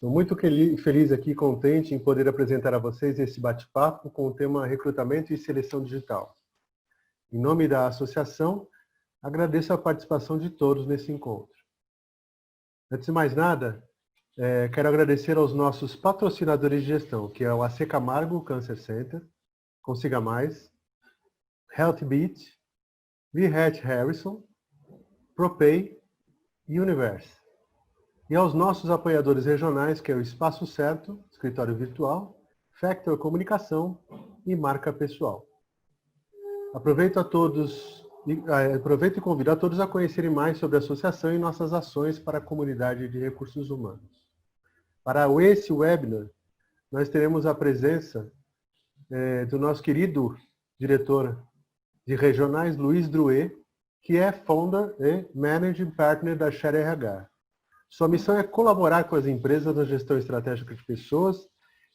Estou muito feliz aqui, contente em poder apresentar a vocês esse bate-papo com o tema recrutamento e seleção digital. Em nome da associação, agradeço a participação de todos nesse encontro. Antes de mais nada, quero agradecer aos nossos patrocinadores de gestão, que é o AC Camargo Cancer Center, Consiga Mais, HealthBeat, VHat Harrison, ProPay e Universe. E aos nossos apoiadores regionais, que é o Espaço Certo, Escritório Virtual, Factor Comunicação e Marca Pessoal. Aproveito e convido a todos a conhecerem mais sobre a associação e nossas ações para a comunidade de recursos humanos. Para esse webinar, nós teremos a presença do nosso querido diretor de regionais, Luiz Drouet, que é Founder e Managing Partner da Share RH. Sua missão é colaborar com as empresas na gestão estratégica de pessoas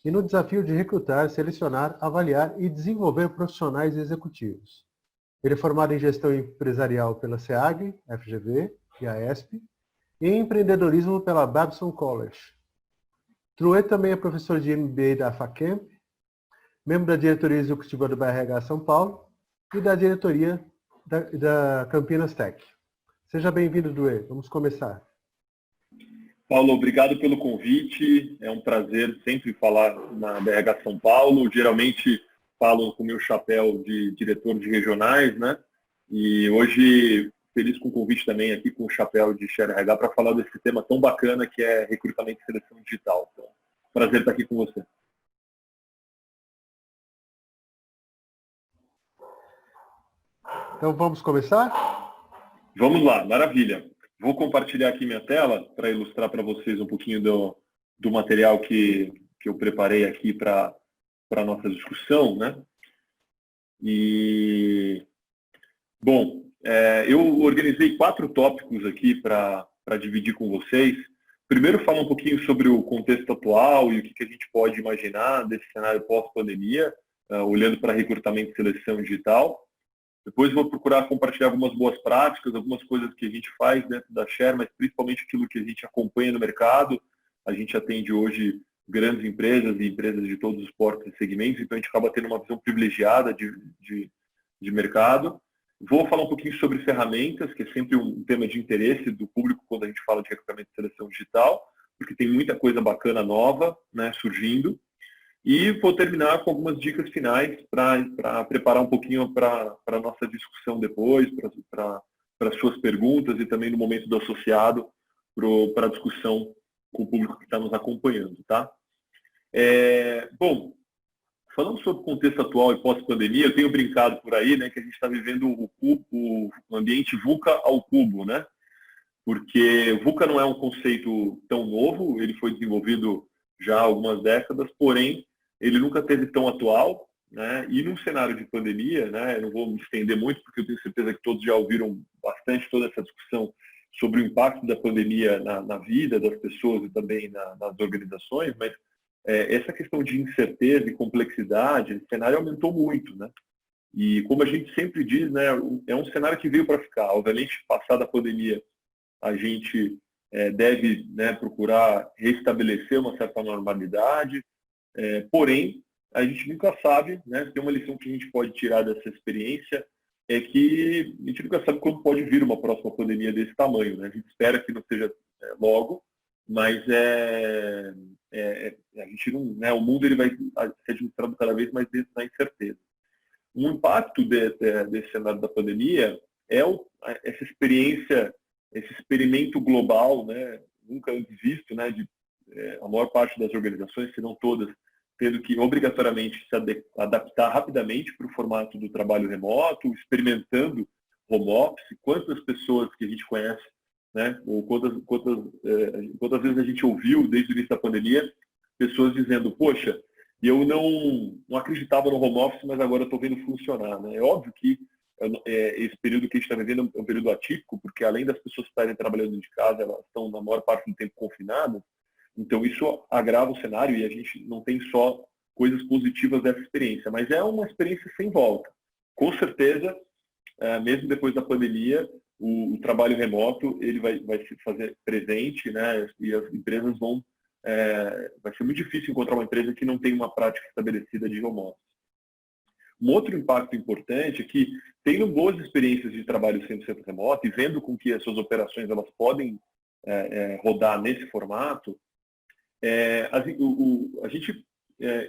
e no desafio de recrutar, selecionar, avaliar e desenvolver profissionais executivos. Ele é formado em gestão empresarial pela SEAG, FGV e AESP, e em empreendedorismo pela Babson College. Drouet também é professor de MBA da FACamp, membro da diretoria executiva do BRH São Paulo e da diretoria da Campinas Tech. Seja bem-vindo, Drouet. Vamos começar. Paulo, obrigado pelo convite. É um prazer sempre falar na BRH São Paulo. Geralmente falo com o meu chapéu de diretor de regionais, né? E hoje, feliz com o convite também aqui com o chapéu de Share RH para falar desse tema tão bacana que é recrutamento e seleção digital. Então, prazer estar aqui com você. Então, vamos começar? Vamos lá, maravilha. Vou compartilhar aqui minha tela para ilustrar para vocês um pouquinho do material que eu preparei aqui para a nossa discussão, né? E, bom, eu organizei 4 tópicos aqui para dividir com vocês. Primeiro, falar um pouquinho sobre o contexto atual e o que a gente pode imaginar desse cenário pós-pandemia, olhando para recrutamento e seleção digital. Depois vou procurar compartilhar algumas boas práticas, algumas coisas que a gente faz dentro da Share, mas principalmente aquilo que a gente acompanha no mercado. A gente atende hoje grandes empresas e empresas de todos os portos e segmentos, então a gente acaba tendo uma visão privilegiada de mercado. Vou falar um pouquinho sobre ferramentas, que é sempre um tema de interesse do público quando a gente fala de recrutamento e seleção digital, porque tem muita coisa bacana nova, né, surgindo. E vou terminar com algumas dicas finais para preparar um pouquinho para a nossa discussão depois, para as suas perguntas e também no momento do associado para a discussão com o público que está nos acompanhando, tá? Bom, falando sobre o contexto atual e pós-pandemia, eu tenho brincado por aí, né, que a gente está vivendo o ambiente VUCA ao cubo, né? Porque VUCA não é um conceito tão novo, ele foi desenvolvido já há algumas décadas, porém, ele nunca esteve tão atual, né? E num cenário de pandemia, né? Eu não vou me estender muito, porque eu tenho certeza que todos já ouviram bastante toda essa discussão sobre o impacto da pandemia na vida das pessoas e também nas organizações, mas essa questão de incerteza e complexidade, esse cenário aumentou muito, né? E como a gente sempre diz, né? É um cenário que veio para ficar. Obviamente, passada a pandemia, a gente deve, né, procurar restabelecer uma certa normalidade. Porém, a gente nunca sabe, né? Tem uma lição que a gente pode tirar dessa experiência, é que a gente nunca sabe quando pode vir uma próxima pandemia desse tamanho, né? A gente espera que não seja logo, mas a gente não, né? O mundo ele vai ser administrado cada vez mais dentro da incerteza. Um impacto desse cenário da pandemia é essa experiência, esse experimento global, né? Nunca antes visto, né? A maior parte das organizações, se não todas, tendo que obrigatoriamente se adaptar rapidamente para o formato do trabalho remoto, experimentando home office. Quantas pessoas que a gente conhece, né, ou quantas vezes a gente ouviu desde o início da pandemia, pessoas dizendo, poxa, eu não acreditava no home office, mas agora estou vendo funcionar, né? É óbvio que esse período que a gente está vivendo é um período atípico, porque além das pessoas estarem trabalhando de casa, elas estão na maior parte do tempo confinadas. Então, isso agrava o cenário e a gente não tem só coisas positivas dessa experiência, mas é uma experiência sem volta. Com certeza, mesmo depois da pandemia, o trabalho remoto ele vai se fazer presente, né? E as empresas vão vai ser muito difícil encontrar uma empresa que não tem uma prática estabelecida de home office. Um outro impacto importante é que, tendo boas experiências de trabalho 100% remoto e vendo com que as suas operações elas podem rodar nesse formato, a gente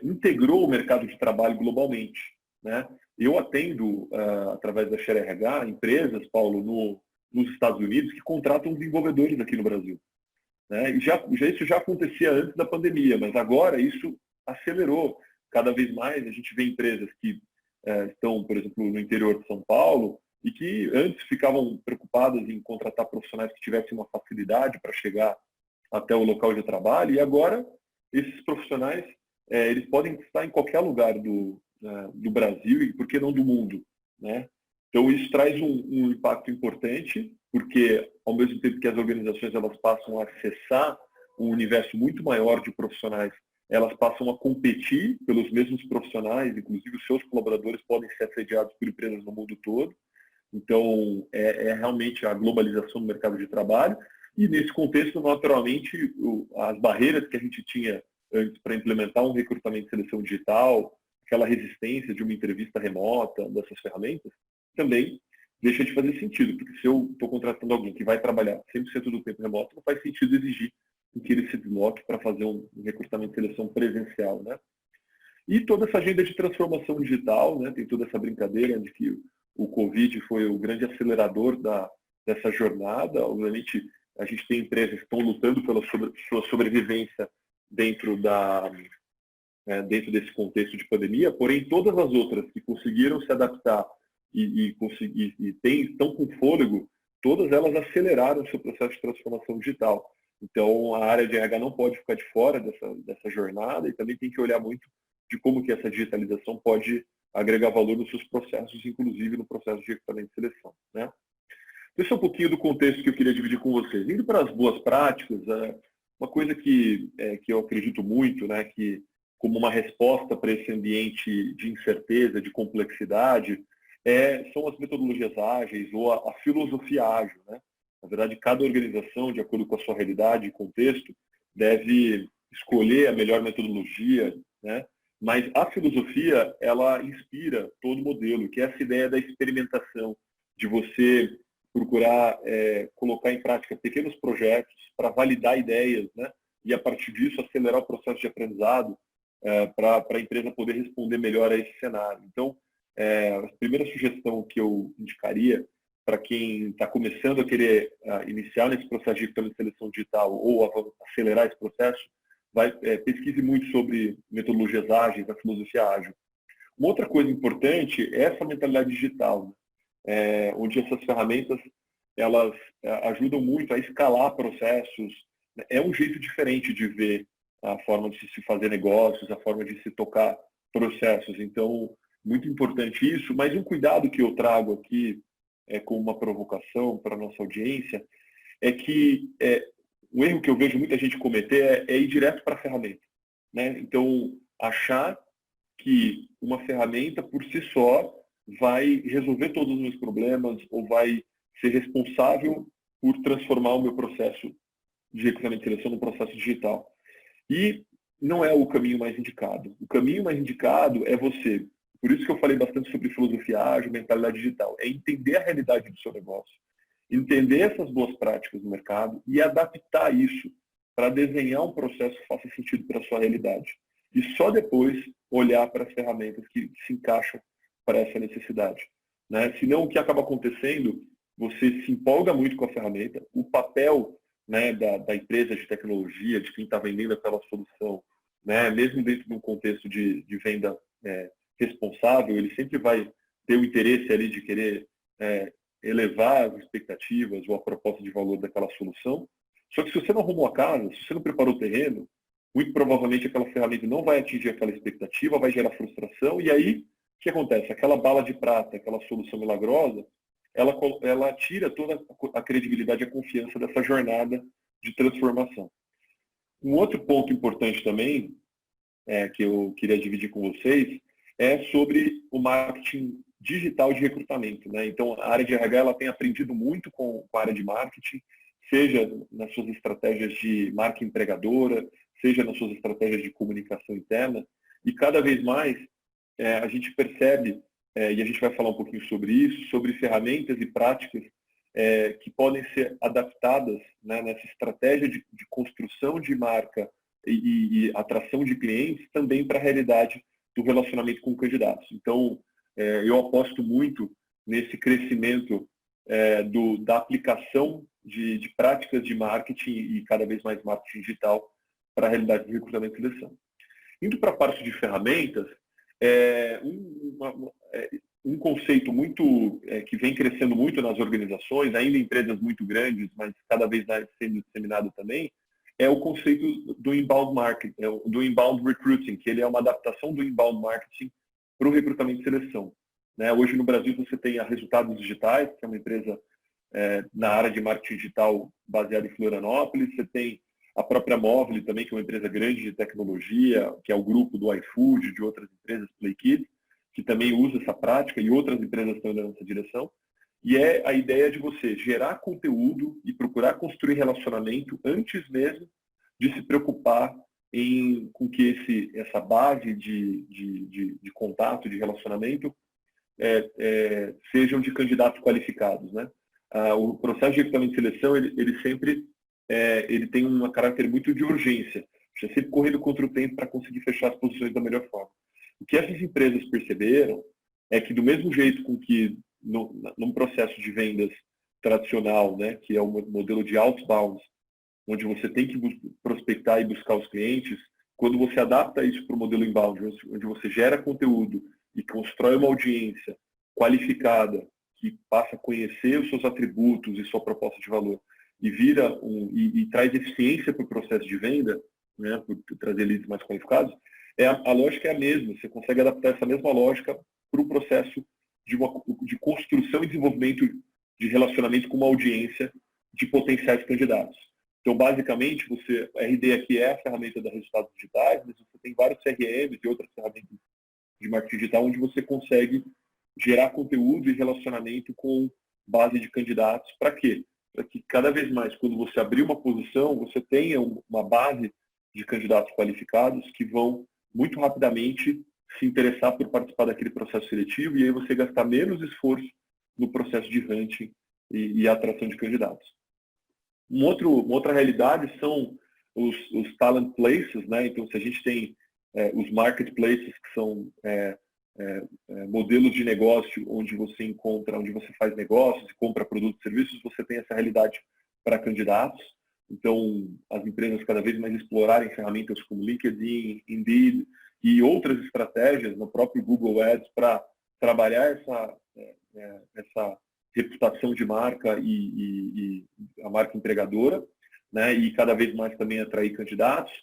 integrou o mercado de trabalho globalmente, né? Eu atendo, através da Share RH, empresas, Paulo, nos Estados Unidos, que contratam desenvolvedores aqui no Brasil, né? E isso já acontecia antes da pandemia, mas agora isso acelerou. Cada vez mais a gente vê empresas que estão, por exemplo, no interior de São Paulo e que antes ficavam preocupadas em contratar profissionais que tivessem uma facilidade para chegar até o local de trabalho, e agora esses profissionais eles podem estar em qualquer lugar do Brasil e, por que não, do mundo, né? Então, isso traz um impacto importante, porque, ao mesmo tempo que as organizações elas passam a acessar um universo muito maior de profissionais, elas passam a competir pelos mesmos profissionais, inclusive os seus colaboradores podem ser assediados por empresas no mundo todo. Então, realmente a globalização do mercado de trabalho. E, nesse contexto, naturalmente, as barreiras que a gente tinha antes para implementar um recrutamento e seleção digital, aquela resistência de uma entrevista remota, dessas ferramentas, também deixa de fazer sentido, porque se eu estou contratando alguém que vai trabalhar 100% do tempo remoto, não faz sentido exigir que ele se desloque para fazer um recrutamento e seleção presencial, né? E toda essa agenda de transformação digital, né? Tem toda essa brincadeira de que o Covid foi o grande acelerador dessa jornada. Obviamente, a gente tem empresas que estão lutando pela sua sobrevivência dentro desse contexto de pandemia, porém todas as outras que conseguiram se adaptar e estão com fôlego, todas elas aceleraram o seu processo de transformação digital. Então, a área de RH não pode ficar de fora dessa jornada e também tem que olhar muito de como que essa digitalização pode agregar valor nos seus processos, inclusive no processo de recrutamento e seleção, né? Esse é um pouquinho do contexto que eu queria dividir com vocês. Indo para as boas práticas, uma coisa que eu acredito muito, né, que como uma resposta para esse ambiente de incerteza, de complexidade, são as metodologias ágeis ou a filosofia ágil, né? Na verdade, cada organização, de acordo com a sua realidade e contexto, deve escolher a melhor metodologia, né? Mas a filosofia, ela inspira todo o modelo, que é essa ideia da experimentação, de você procurar colocar em prática pequenos projetos para validar ideias, né? E, a partir disso, acelerar o processo de aprendizado para a empresa poder responder melhor a esse cenário. Então, a primeira sugestão que eu indicaria para quem está começando a querer iniciar nesse processo de seleção digital ou acelerar esse processo, pesquise muito sobre metodologias ágeis, a filosofia ágil. Uma outra coisa importante é essa mentalidade digital, né? Onde essas ferramentas elas ajudam muito a escalar processos. É um jeito diferente de ver a forma de se fazer negócios, a forma de se tocar processos. Então, muito importante isso, mas um cuidado que eu trago aqui como uma provocação para a nossa audiência é que o erro que eu vejo muita gente cometer é ir direto para a ferramenta, né? Então, achar que uma ferramenta por si só vai resolver todos os meus problemas ou vai ser responsável por transformar o meu processo de recrutamento e seleção num processo digital. E não é o caminho mais indicado. O caminho mais indicado é você. Por isso que eu falei bastante sobre filosofia ágil, mentalidade digital. É entender a realidade do seu negócio, entender essas boas práticas do mercado e adaptar isso para desenhar um processo que faça sentido para a sua realidade. E só depois olhar para as ferramentas que se encaixam para essa necessidade, né? Senão, o que acaba acontecendo, você se empolga muito com a ferramenta, o papel, né, da empresa de tecnologia, de quem está vendendo aquela solução, né, mesmo dentro de um contexto de venda responsável, ele sempre vai ter o interesse ali de querer elevar as expectativas ou a proposta de valor daquela solução. Só que se você não arrumou a casa, se você não preparou o terreno, muito provavelmente aquela ferramenta não vai atingir aquela expectativa, vai gerar frustração, e aí o que acontece? Aquela bala de prata, aquela solução milagrosa, ela tira toda a credibilidade e a confiança dessa jornada de transformação. Um outro ponto importante também, que eu queria dividir com vocês, é sobre o marketing digital de recrutamento, né? Então, a área de RH ela tem aprendido muito com a área de marketing, seja nas suas estratégias de marca empregadora, seja nas suas estratégias de comunicação interna, e cada vez mais a gente percebe, e a gente vai falar um pouquinho sobre isso, sobre ferramentas e práticas que podem ser adaptadas, né, nessa estratégia de construção de marca e atração de clientes também para a realidade do relacionamento com candidatos. Então, eu aposto muito nesse crescimento da aplicação de práticas de marketing e cada vez mais marketing digital para a realidade de recrutamento e seleção. Indo para a parte de ferramentas, um conceito muito que vem crescendo muito nas organizações, ainda em empresas muito grandes, mas cada vez mais sendo disseminado também, é o conceito do inbound marketing, do inbound recruiting, que ele é uma adaptação do inbound marketing para o recrutamento e seleção. Né? Hoje no Brasil você tem a Resultados Digitais, que é uma empresa na área de marketing digital baseada em Florianópolis. Você tem a própria Movile também, que é uma empresa grande de tecnologia, que é o grupo do iFood, de outras empresas, PlayKids, que também usa essa prática, e outras empresas estão indo nessa direção. E é a ideia de você gerar conteúdo e procurar construir relacionamento antes mesmo de se preocupar com que essa base de contato, de relacionamento, sejam de candidatos qualificados, né? O processo de recrutamento e seleção, ele sempre ele tem um caráter muito de urgência. Você sempre correndo contra o tempo para conseguir fechar as posições da melhor forma. O que essas empresas perceberam é que, do mesmo jeito com que num processo de vendas tradicional, né, que é o modelo de outbound, onde você tem que prospectar e buscar os clientes, quando você adapta isso para o modelo inbound, onde você gera conteúdo e constrói uma audiência qualificada, que passa a conhecer os seus atributos e sua proposta de valor, e e traz eficiência para o processo de venda, né, por trazer leads mais qualificados, a lógica é a mesma. Você consegue adaptar essa mesma lógica para o processo de construção e desenvolvimento de relacionamento com uma audiência de potenciais candidatos. Então, basicamente, a RD aqui é a ferramenta da Resultados Digitais, mas você tem vários CRMs e outras ferramentas de marketing digital onde você consegue gerar conteúdo e relacionamento com base de candidatos. Para quê? Para que cada vez mais, quando você abrir uma posição, você tenha uma base de candidatos qualificados que vão muito rapidamente se interessar por participar daquele processo seletivo, e aí você gastar menos esforço no processo de hunting e atração de candidatos. Uma outra realidade são os talent places, né? Então, se a gente tem os marketplaces, que são modelos de negócio onde você faz negócios e compra produtos e serviços, você tem essa realidade para candidatos. Então, as empresas cada vez mais explorarem ferramentas como LinkedIn, Indeed e outras estratégias no próprio Google Ads para trabalhar essa reputação de marca e a marca empregadora, né? E cada vez mais também atrair candidatos.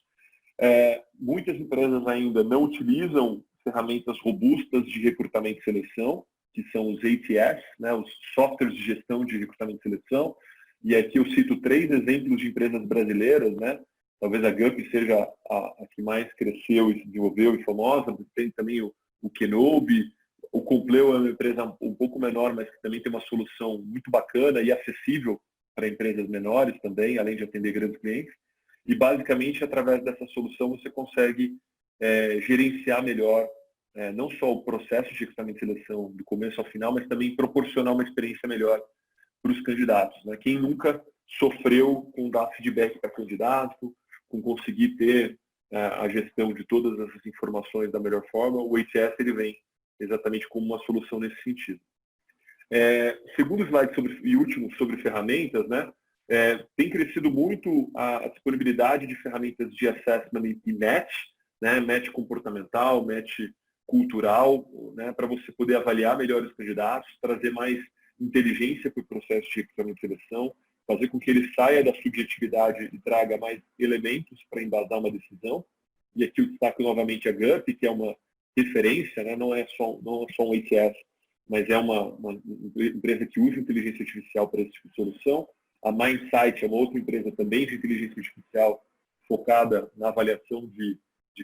Muitas empresas ainda não utilizam ferramentas robustas de recrutamento e seleção, que são os ATS, né? Os softwares de gestão de recrutamento e seleção. E aqui eu cito 3 exemplos de empresas brasileiras, né? Talvez a GUP seja a que mais cresceu e se desenvolveu e famosa, mas tem também o Kenobi. O Compleo é uma empresa um pouco menor, mas que também tem uma solução muito bacana e acessível para empresas menores também, além de atender grandes clientes. E, basicamente, através dessa solução, você consegue gerenciar melhor não só o processo de recrutamento e seleção do começo ao final, mas também proporcionar uma experiência melhor para os candidatos, né? Quem nunca sofreu com dar feedback para candidato, com conseguir ter a gestão de todas essas informações da melhor forma, o ATS ele vem exatamente como uma solução nesse sentido. Segundo slide e último sobre ferramentas, né? Tem crescido muito a disponibilidade de ferramentas de assessment e match, né? Match comportamental, match cultural, né? Para você poder avaliar melhor os candidatos, trazer mais inteligência para o processo de recrutamento e seleção, fazer com que ele saia da subjetividade e traga mais elementos para embasar uma decisão. E aqui eu destaco novamente a GUP, que é uma referência, né? Não é só um ATS, mas é uma empresa que usa inteligência artificial para esse tipo de solução. A Mindsight é uma outra empresa também de inteligência artificial focada na avaliação de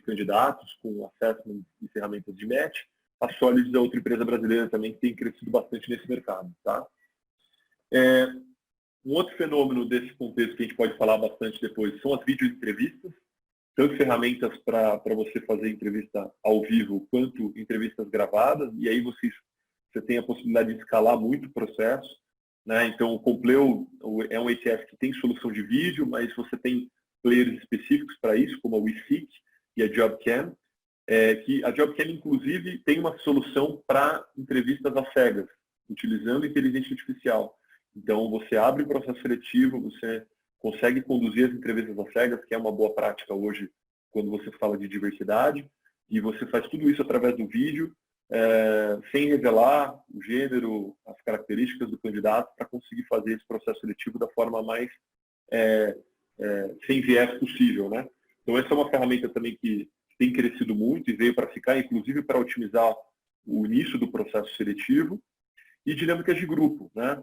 candidatos com assessment e ferramentas de match. A Solids é outra empresa brasileira também que tem crescido bastante nesse mercado. Tá? Um outro fenômeno desse contexto que a gente pode falar bastante depois são as videoentrevistas. tanto ferramentas para você fazer entrevista ao vivo, quanto entrevistas gravadas, e aí você tem a possibilidade de escalar muito o processo, né? Então, o Compleo é um ETF que tem solução de vídeo, mas você tem players específicos para isso, como a WeSeek e a JobCam, que a JobCam, inclusive, tem uma solução para entrevistas às cegas, utilizando inteligência artificial. Então, você abre o processo seletivo, você consegue conduzir as entrevistas às cegas, que é uma boa prática hoje quando você fala de diversidade, e você faz tudo isso através do vídeo, sem revelar o gênero, as características do candidato, para conseguir fazer esse processo seletivo da forma mais sem viés possível, né? Então, essa é uma ferramenta também que tem crescido muito e veio para ficar, inclusive para otimizar o início do processo seletivo, e dinâmicas de grupo, né?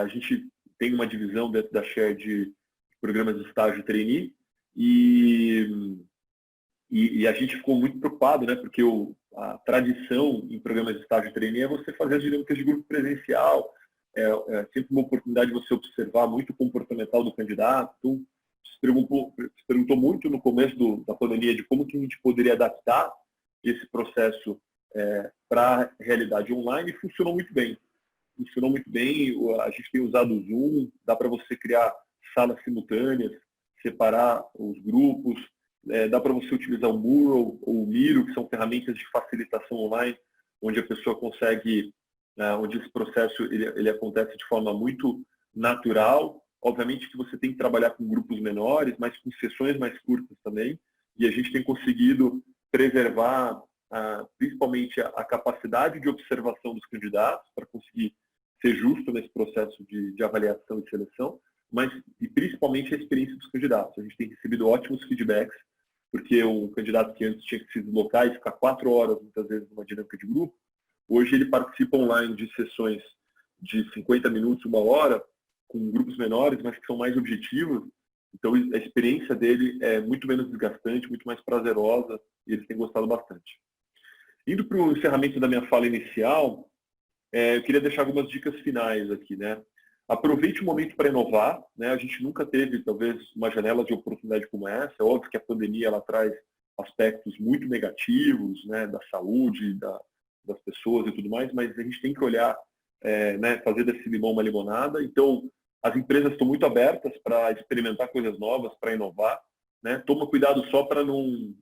A gente tem uma divisão dentro da Share de programas de estágio trainee e a gente ficou muito preocupado, né? Porque a tradição em programas de estágio trainee é você fazer as dinâmicas de grupo presencial, é sempre uma oportunidade de você observar muito o comportamental do candidato. Então, se perguntou muito no começo da pandemia de como que a gente poderia adaptar esse processo para a realidade online, e funcionou muito bem. Funcionou muito bem, a gente tem usado o Zoom, dá para você criar salas simultâneas, separar os grupos, dá para você utilizar o Mural ou o Miro, que são ferramentas de facilitação online, onde a pessoa consegue, onde esse processo ele acontece de forma muito natural. Obviamente que você tem que trabalhar com grupos menores, mas com sessões mais curtas também, e a gente tem conseguido preservar principalmente a capacidade de observação dos candidatos para conseguir ser justo nesse processo de avaliação e seleção, mas e principalmente a experiência dos candidatos. A gente tem recebido ótimos feedbacks, porque um candidato que antes tinha que se deslocar e ficar 4 horas, muitas vezes, numa dinâmica de grupo, hoje ele participa online de sessões de 50 minutos, 1 hora, com grupos menores, mas que são mais objetivos. Então, a experiência dele é muito menos desgastante, muito mais prazerosa, e eles têm gostado bastante. Indo para o encerramento da minha fala inicial, eu queria deixar algumas dicas finais aqui, né? Aproveite o momento para inovar, né? A gente nunca teve, talvez, uma janela de oportunidade como essa. É óbvio que a pandemia ela traz aspectos muito negativos, né? Da saúde, das pessoas e tudo mais, mas a gente tem que olhar, né? Fazer desse limão uma limonada. Então, as empresas estão muito abertas para experimentar coisas novas, para inovar, né? Toma cuidado só para não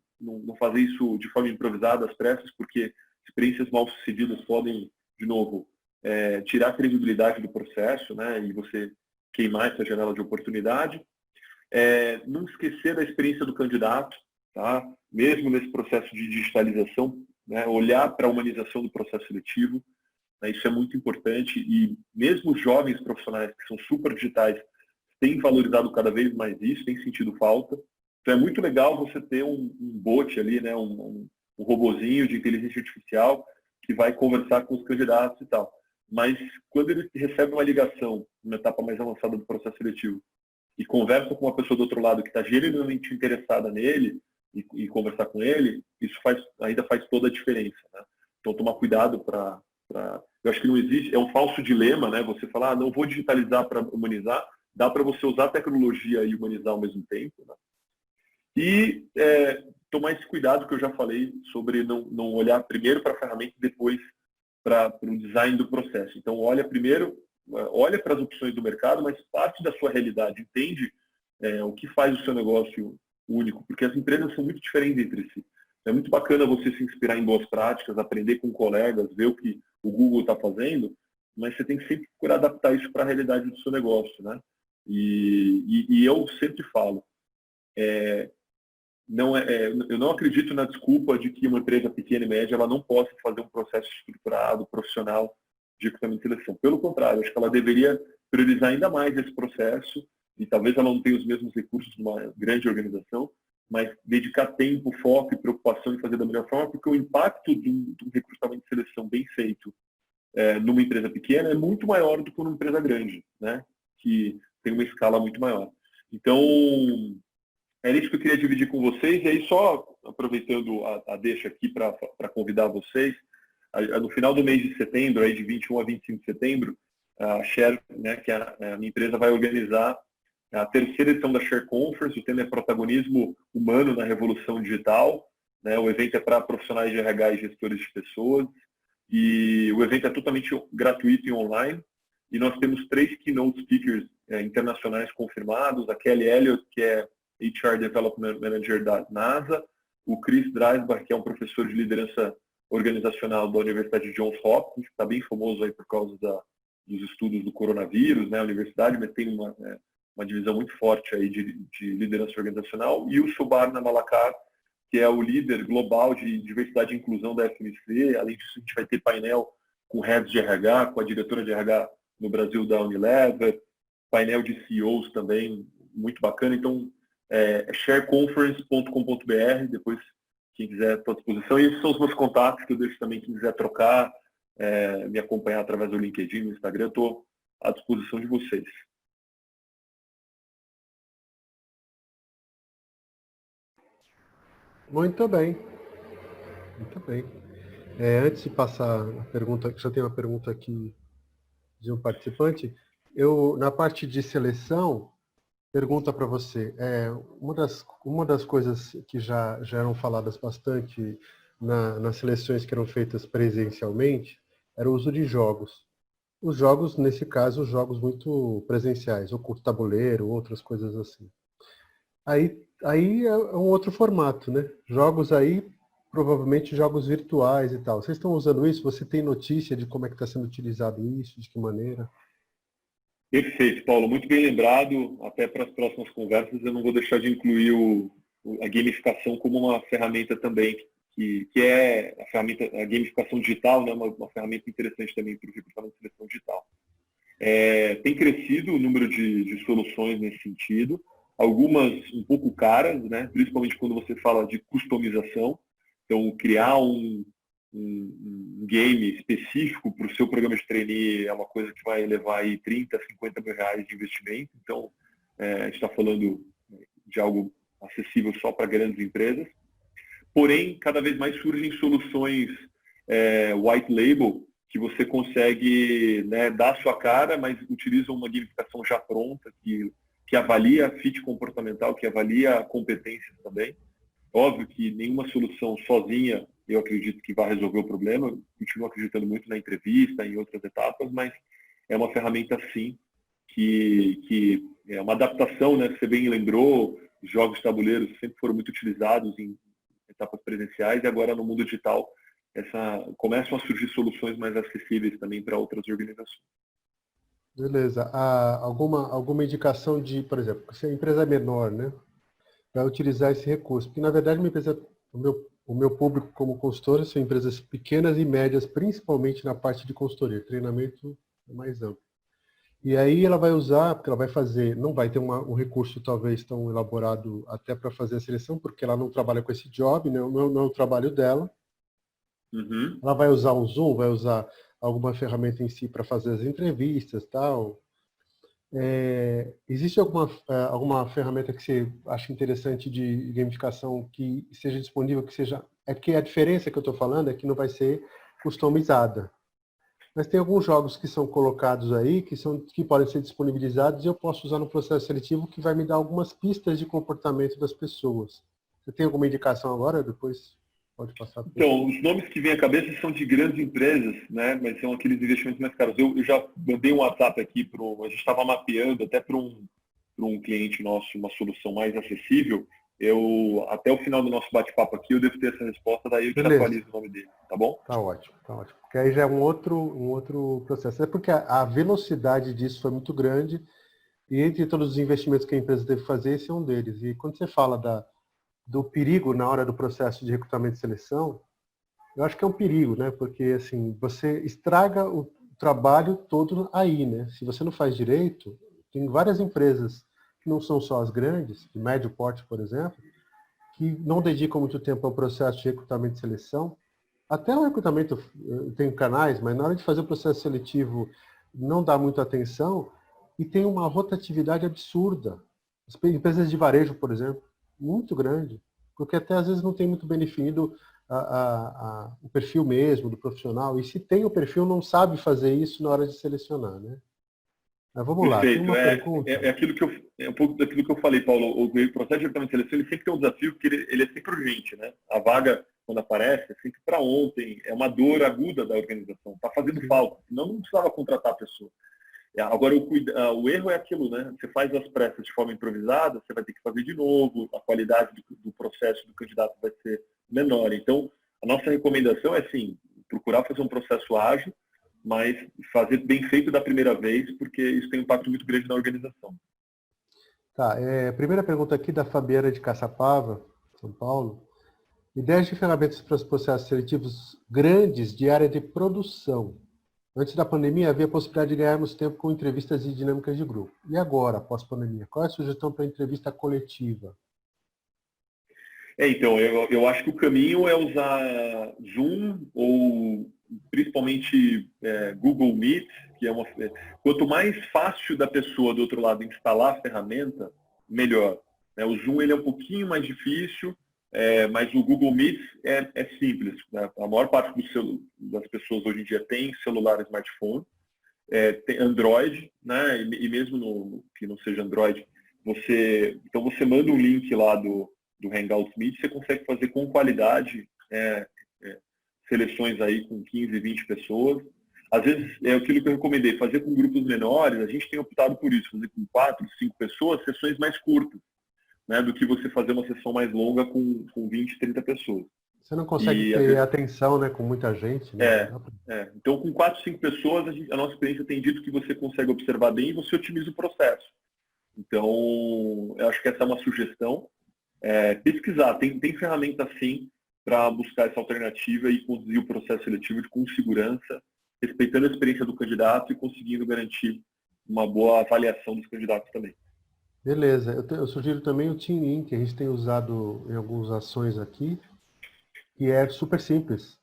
fazer isso de forma improvisada, às pressas, porque experiências mal sucedidas podem, de novo, tirar a credibilidade do processo, né, e você queimar essa janela de oportunidade. Não esquecer da experiência do candidato, tá? Mesmo nesse processo de digitalização, né, olhar para a humanização do processo seletivo, né, isso é muito importante, e mesmo os jovens profissionais que são super digitais têm valorizado cada vez mais isso, tem sentido falta. Então é muito legal você ter um bot ali, né, um robozinho de inteligência artificial que vai conversar com os candidatos e tal. Mas quando ele recebe uma ligação, numa etapa mais avançada do processo seletivo, e conversa com uma pessoa do outro lado que está genuinamente interessada nele e conversar com ele, isso ainda faz toda a diferença, né? Então, tomar cuidado para... Eu acho que não existe... É um falso dilema, né? Você falar, não vou digitalizar para humanizar. Dá para você usar a tecnologia e humanizar ao mesmo tempo, né? E tomar esse cuidado que eu já falei sobre não olhar primeiro para a ferramenta e depois para o design do processo. Então, olha para as opções do mercado, mas parte da sua realidade, entende o que faz o seu negócio único, porque as empresas são muito diferentes entre si. É muito bacana você se inspirar em boas práticas, aprender com colegas, ver o que o Google está fazendo, mas você tem que sempre procurar adaptar isso para a realidade do seu negócio, né? E eu sempre falo, eu não acredito na desculpa de que uma empresa pequena e média ela não possa fazer um processo estruturado, profissional de recrutamento e seleção. Pelo contrário, acho que ela deveria priorizar ainda mais esse processo, e talvez ela não tenha os mesmos recursos de uma grande organização, mas dedicar tempo, foco e preocupação em fazer da melhor forma, porque o impacto de um recrutamento e seleção bem feito numa empresa pequena é muito maior do que numa empresa grande, né? Que tem uma escala muito maior. Então, era isso que eu queria dividir com vocês. E aí, só aproveitando a deixa aqui para convidar vocês, no final do mês de setembro, aí de 21 a 25 de setembro, a Share, né, que é a minha empresa, vai organizar a terceira edição da Share Conference. O tema é protagonismo humano na revolução digital, né? O evento é para profissionais de RH e gestores de pessoas. E o evento é totalmente gratuito e online. E nós temos 3 keynote speakers internacionais confirmados. A Kelly Elliott, que é HR Development Manager da NASA. O Chris Dreisbach, que é um professor de liderança organizacional da Universidade de Johns Hopkins, que está bem famoso aí por causa dos estudos do coronavírus, né, a universidade, mas tem uma divisão muito forte aí de liderança organizacional. E o Subarna Malakar, que é o líder global de diversidade e inclusão da FMC. Além disso, a gente vai ter painel com heads de RH, com a diretora de RH no Brasil da Unilever, painel de CEOs também, muito bacana. Então, shareconference.com.br, depois, quem quiser, estou à disposição. E esses são os meus contatos, que eu deixo também, quem quiser trocar, me acompanhar através do LinkedIn, no Instagram, estou à disposição de vocês. Muito bem. Muito bem. Antes de passar a pergunta, já tem uma pergunta aqui de um participante, na parte de seleção, pergunta para você, uma das coisas que já eram faladas bastante nas seleções que eram feitas presencialmente era o uso de jogos. Os jogos, nesse caso, jogos muito presenciais, ou curto tabuleiro, outras coisas assim. Aí é um outro formato, né? Jogos aí, provavelmente jogos virtuais e tal. Vocês estão usando isso? Você tem notícia de como é que está sendo utilizado isso, de que maneira? Perfeito, Paulo. Muito bem lembrado. Até para as próximas conversas, eu não vou deixar de incluir a gamificação como uma ferramenta também, que é a gamificação digital, né? Uma ferramenta interessante também para o recrutamento de seleção digital. Tem crescido o número de soluções nesse sentido, algumas um pouco caras, né? Principalmente quando você fala de customização. Então, criar um game específico para o seu programa de trainee é uma coisa que vai levar aí 30, 50 mil reais de investimento. Então, a gente está falando de algo acessível só para grandes empresas. Porém, cada vez mais surgem soluções white label, que você consegue, né, dar a sua cara, mas utiliza uma gamificação já pronta, que avalia fit comportamental, que avalia competências também. Óbvio que nenhuma solução sozinha, eu acredito que vai resolver o problema. Eu continuo acreditando muito na entrevista, em outras etapas, mas é uma ferramenta, sim, que é uma adaptação, né? Você bem lembrou, jogos de tabuleiros sempre foram muito utilizados em etapas presenciais, e agora no mundo digital começam a surgir soluções mais acessíveis também para outras organizações. Beleza. Alguma indicação de, por exemplo, se a empresa é menor, né, para utilizar esse recurso? Porque, na verdade, o meu público como consultor são empresas pequenas e médias, principalmente na parte de consultoria. Treinamento é mais amplo. E aí ela vai usar, porque ela vai fazer, não vai ter um recurso talvez tão elaborado até para fazer a seleção, porque ela não trabalha com esse job, né, não é o trabalho dela. Uhum. Ela vai usar um Zoom, vai usar alguma ferramenta em si para fazer as entrevistas e tal. Existe alguma ferramenta que você acha interessante de gamificação que seja disponível, que seja... É que a diferença que eu estou falando é que não vai ser customizada. Mas tem alguns jogos que são colocados aí, que podem ser disponibilizados e eu posso usar no processo seletivo, que vai me dar algumas pistas de comportamento das pessoas. Você tem alguma indicação agora? Depois pode passar. Então, os nomes que vêm à cabeça são de grandes empresas, né? Mas são aqueles investimentos mais caros. Eu já mandei um WhatsApp aqui, a gente estava mapeando até para um cliente nosso uma solução mais acessível. Até o final do nosso bate-papo aqui, eu devo ter essa resposta, daí eu te atualizo o nome dele, tá bom? Tá ótimo, tá ótimo. Porque aí já é um outro processo. É porque a velocidade disso foi muito grande e entre todos os investimentos que a empresa teve que fazer, esse é um deles. E quando você fala do perigo na hora do processo de recrutamento e seleção, eu acho que é um perigo, né? Porque assim, você estraga o trabalho todo aí, né? Se você não faz direito, tem várias empresas que não são só as grandes, de médio porte, por exemplo, que não dedicam muito tempo ao processo de recrutamento e seleção. Até o recrutamento tem canais, mas na hora de fazer o processo seletivo não dá muita atenção e tem uma rotatividade absurda. As empresas de varejo, por exemplo, muito grande, porque até às vezes não tem muito bem definido o perfil mesmo do profissional, e se tem o perfil não sabe fazer isso na hora de selecionar, né? Mas vamos lá, tem Perfeito. uma pergunta. É um pouco daquilo que eu falei, Paulo. O processo de recrutamento e seleção ele sempre tem um desafio, porque ele é sempre urgente, né? A vaga, quando aparece, é sempre para ontem, é uma dor aguda da organização, está fazendo Sim. falta, senão não precisava contratar a pessoa. Agora, o erro é aquilo, né? Você faz as pressas de forma improvisada, você vai ter que fazer de novo, a qualidade do processo do candidato vai ser menor. Então, a nossa recomendação é, sim, procurar fazer um processo ágil, mas fazer bem feito da primeira vez, porque isso tem um impacto muito grande na organização. Tá, primeira pergunta aqui da Fabiana de Caçapava, São Paulo. Ideias de ferramentas para os processos seletivos grandes de área de produção. Antes da pandemia, havia a possibilidade de ganharmos tempo com entrevistas e dinâmicas de grupo. E agora, após pandemia, qual é a sugestão para entrevista coletiva? Então, eu acho que o caminho é usar Zoom ou principalmente Google Meet, que quanto mais fácil da pessoa do outro lado instalar a ferramenta, melhor. O Zoom ele é um pouquinho mais difícil, mas o Google Meet é simples. Né? A maior parte das pessoas hoje em dia tem celular e smartphone, tem Android, né? E mesmo que não seja Android, então você manda um link lá do Hangouts Meet, você consegue fazer com qualidade seleções aí com 15, 20 pessoas. Às vezes, é aquilo que eu recomendei, fazer com grupos menores, a gente tem optado por isso, fazer com 4, 5 pessoas, sessões mais curtas, né, do que você fazer uma sessão mais longa com 20, 30 pessoas. Você não consegue ter atenção, né, com muita gente, né? Então, com 4, 5 pessoas, a nossa experiência tem dito que você consegue observar bem e você otimiza o processo. Então, eu acho que essa é uma sugestão. Pesquisar, tem ferramenta sim para buscar essa alternativa e conduzir o processo seletivo com segurança, respeitando a experiência do candidato e conseguindo garantir uma boa avaliação dos candidatos também. Beleza, eu sugiro também o TeamIn, que a gente tem usado em algumas ações aqui, que é super simples.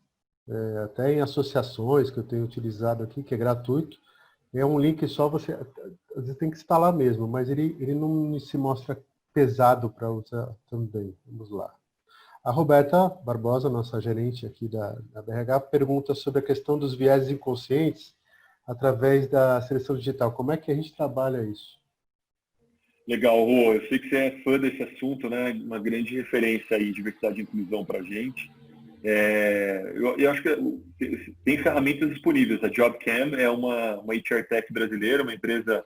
Até em associações que eu tenho utilizado aqui, que é gratuito. É um link só, você tem que instalar mesmo, mas ele não se mostra pesado para usar também. Vamos lá. A Roberta Barbosa, nossa gerente aqui da BRH, pergunta sobre a questão dos vieses inconscientes através da seleção digital. Como é que a gente trabalha isso? Legal, Rô. Eu sei que você é fã desse assunto, né? Uma grande referência aí, diversidade e inclusão para a gente. Eu acho que tem ferramentas disponíveis. A JobCam é uma HR Tech brasileira, uma empresa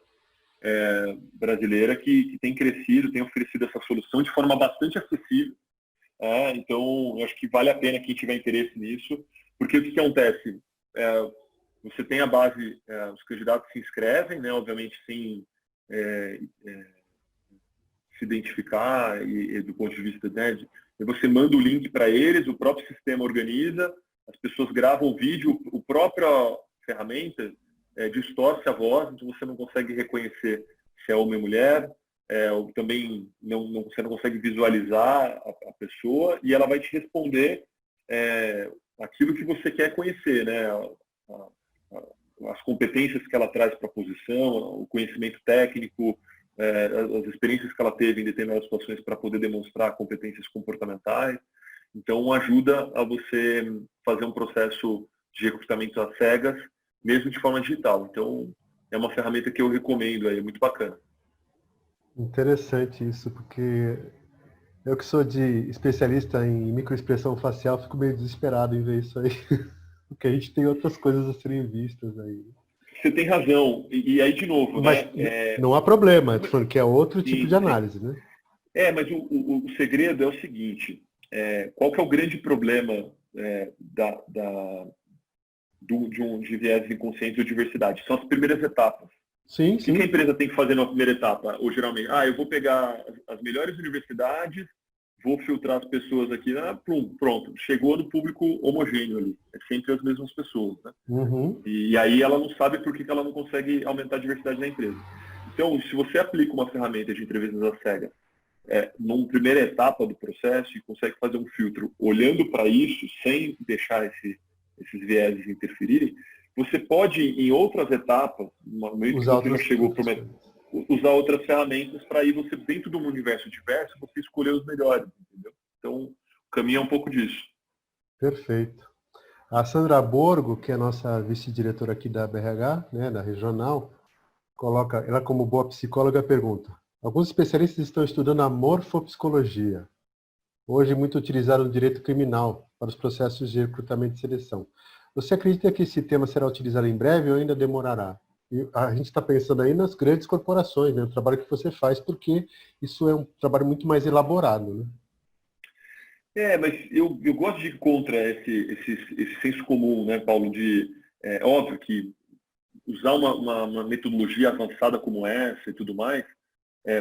brasileira que tem crescido, tem oferecido essa solução de forma bastante acessível. Então, eu acho que vale a pena quem tiver interesse nisso, porque o que acontece? Você tem a base, os candidatos se inscrevem, né, obviamente sem se identificar e do ponto de vista, né, você manda o link para eles, o próprio sistema organiza, as pessoas gravam o vídeo, o própria ferramenta distorce a voz, então você não consegue reconhecer se é homem ou mulher, também você não consegue visualizar a pessoa e ela vai te responder aquilo que você quer conhecer, né? As competências que ela traz para a posição, o conhecimento técnico, as experiências que ela teve em determinadas situações para poder demonstrar competências comportamentais. Então, ajuda a você fazer um processo de recrutamento às cegas, mesmo de forma digital. Então, é uma ferramenta que eu recomendo, é muito bacana. Interessante isso, porque eu que sou especialista em microexpressão facial, fico meio desesperado em ver isso aí, porque a gente tem outras coisas a serem vistas aí. Você tem razão. E aí, de novo, mas, né? Não há problema, estou falando que é outro tipo de análise, né? Mas o segredo é o seguinte, qual que é o grande problema de viés inconsciente ou diversidade? São as primeiras etapas. Sim, O que a empresa tem que fazer na primeira etapa? Ou geralmente, eu vou pegar as melhores universidades, vou filtrar as pessoas aqui, pronto, chegou no público homogêneo ali. É sempre as mesmas pessoas, né? Uhum. E aí ela não sabe por que ela não consegue aumentar a diversidade na empresa. Então, se você aplica uma ferramenta de entrevistas às cegas, numa primeira etapa do processo e consegue fazer um filtro olhando para isso, sem deixar esses vieses interferirem, você pode, em outras etapas, no momento que você já chegou para usar outras ferramentas para aí você, dentro de um universo diverso, você escolher os melhores, entendeu? Então, o caminho é um pouco disso. Perfeito. A Sandra Borgo, que é a nossa vice-diretora aqui da BRH, né, da regional, coloca, ela como boa psicóloga pergunta: alguns especialistas estão estudando a morfopsicologia, hoje muito utilizado no direito criminal para os processos de recrutamento e seleção. Você acredita que esse tema será utilizado em breve ou ainda demorará? E a gente está pensando aí nas grandes corporações, né? O trabalho que você faz, porque isso é um trabalho muito mais elaborado, né? Mas eu gosto de ir contra esse senso comum, né, Paulo, de, óbvio que usar uma metodologia avançada como essa e tudo mais,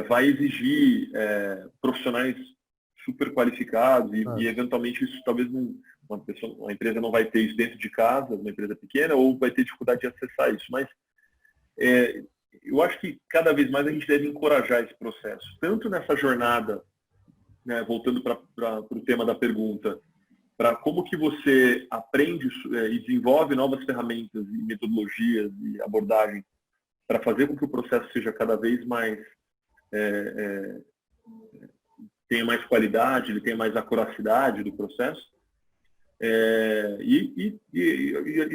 vai exigir profissionais super qualificados e eventualmente isso talvez uma empresa não vai ter isso dentro de casa, uma empresa pequena, ou vai ter dificuldade de acessar isso. Mas eu acho que cada vez mais a gente deve encorajar esse processo, tanto nessa jornada, né, voltando para o tema da pergunta, para como que você aprende e desenvolve novas ferramentas e metodologias e abordagens para fazer com que o processo seja cada vez mais tenha mais qualidade, ele tenha mais acuracidade do processo. E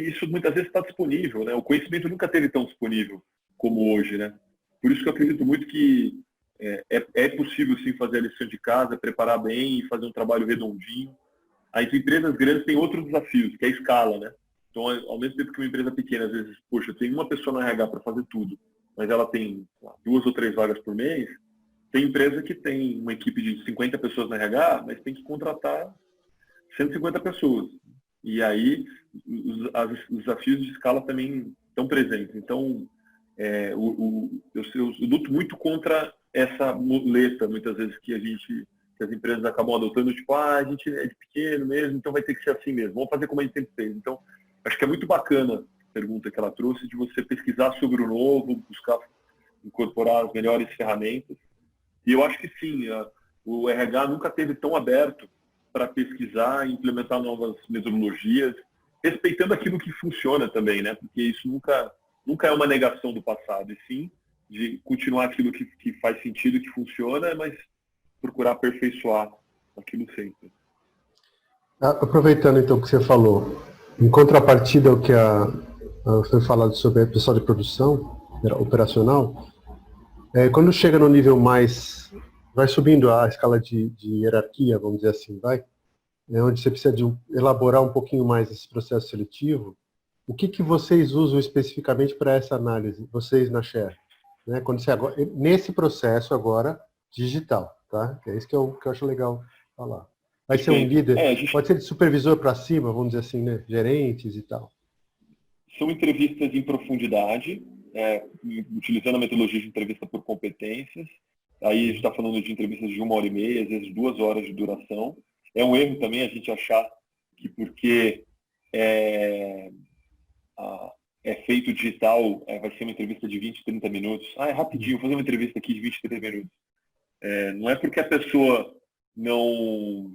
isso muitas vezes está disponível, né? O conhecimento nunca esteve tão disponível como hoje, né? Por isso que eu acredito muito que é possível sim fazer a lição de casa, preparar bem e fazer um trabalho redondinho. As empresas grandes têm outros desafios, que é a escala, né? Então, ao mesmo tempo que uma empresa pequena, às vezes, poxa, tem uma pessoa no RH para fazer tudo, mas ela tem 2 ou 3 vagas por mês, tem empresa que tem uma equipe de 50 pessoas no RH, mas tem que contratar 150 pessoas. E aí, os desafios de escala também estão presentes. Então, eu luto muito contra essa muleta, muitas vezes, que as empresas acabam adotando, tipo, a gente é de pequeno mesmo, então vai ter que ser assim mesmo. Vamos fazer como a gente sempre fez. Então, acho que é muito bacana a pergunta que ela trouxe, de você pesquisar sobre o novo, buscar incorporar as melhores ferramentas. E eu acho que sim, o RH nunca esteve tão aberto para pesquisar e implementar novas metodologias, respeitando aquilo que funciona também, né? Porque isso nunca é uma negação do passado, e sim de continuar aquilo que faz sentido, que funciona, mas procurar aperfeiçoar aquilo sempre. Aproveitando então o que você falou, em contrapartida ao que foi falado sobre a pessoal de produção operacional, quando chega no nível mais, vai subindo a escala de hierarquia, vamos dizer assim, onde você precisa elaborar um pouquinho mais esse processo seletivo, o que vocês usam especificamente para essa análise, vocês na Share? Né? Nesse processo agora, digital, tá? É isso que eu acho legal falar. Vai ser um líder, pode ser de supervisor para cima, vamos dizer assim, né? Gerentes e tal. São entrevistas em profundidade, utilizando a metodologia de entrevista por competências. Aí a gente está falando de entrevistas de 1h30, às vezes 2 horas de duração. É um erro também a gente achar que porque é feito digital, vai ser uma entrevista de 20, 30 minutos. É rapidinho, vou fazer uma entrevista aqui de 20, 30 minutos. Não é porque a pessoa não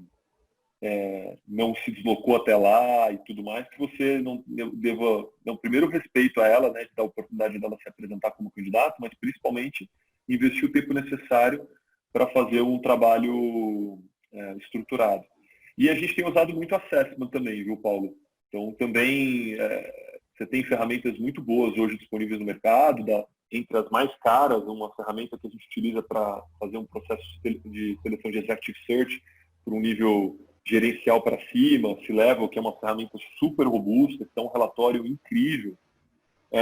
se deslocou até lá e tudo mais, que você não deva dar o primeiro respeito a ela, né, de dar a oportunidade dela se apresentar como candidato, mas principalmente investir o tempo necessário para fazer um trabalho estruturado. E a gente tem usado muito assessment também, viu, Paulo? Então, também você tem ferramentas muito boas hoje disponíveis no mercado, entre as mais caras, uma ferramenta que a gente utiliza para fazer um processo de seleção de Executive Search por um nível gerencial para cima, C-Level, que é uma ferramenta super robusta, que é um relatório incrível,